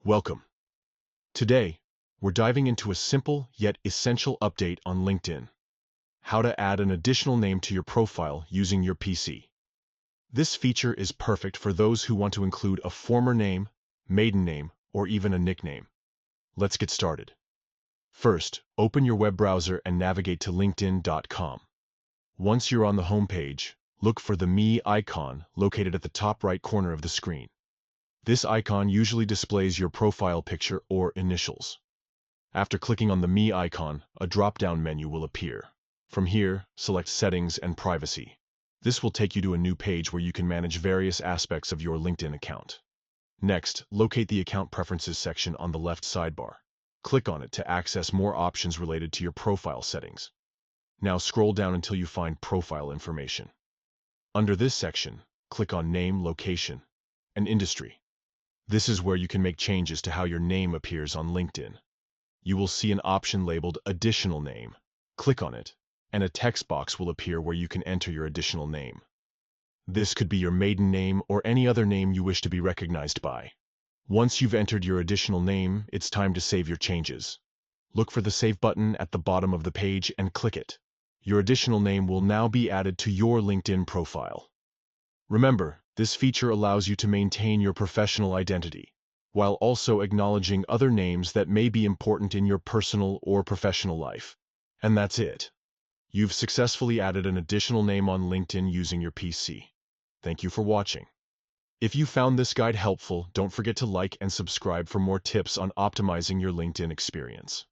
Welcome. Today, we're diving into a simple yet essential update on LinkedIn: how to add an additional name to your profile using your PC. This feature is perfect for those who want to include a former name, maiden name, or even a nickname. Let's get started. First, open your web browser and navigate to linkedin.com. Once you're on the homepage, look for the Me icon located at the top right corner of the screen. This icon usually displays your profile picture or initials. After clicking on the Me icon, a drop-down menu will appear. From here, select Settings and Privacy. This will take you to a new page where you can manage various aspects of your LinkedIn account. Next, locate the Account Preferences section on the left sidebar. Click on it to access more options related to your profile settings. Now scroll down until you find Profile Information. Under this section, click on Name, Location, and Industry. This is where you can make changes to how your name appears on LinkedIn. You will see an option labeled Additional Name. Click on it, and a text box will appear where you can enter your additional name. This could be your maiden name or any other name you wish to be recognized by. Once you've entered your additional name, it's time to save your changes. Look for the Save button at the bottom of the page and click it. Your additional name will now be added to your LinkedIn profile. Remember, this feature allows you to maintain your professional identity, while also acknowledging other names that may be important in your personal or professional life. And that's it. You've successfully added an additional name on LinkedIn using your PC. Thank you for watching. If you found this guide helpful, don't forget to like and subscribe for more tips on optimizing your LinkedIn experience.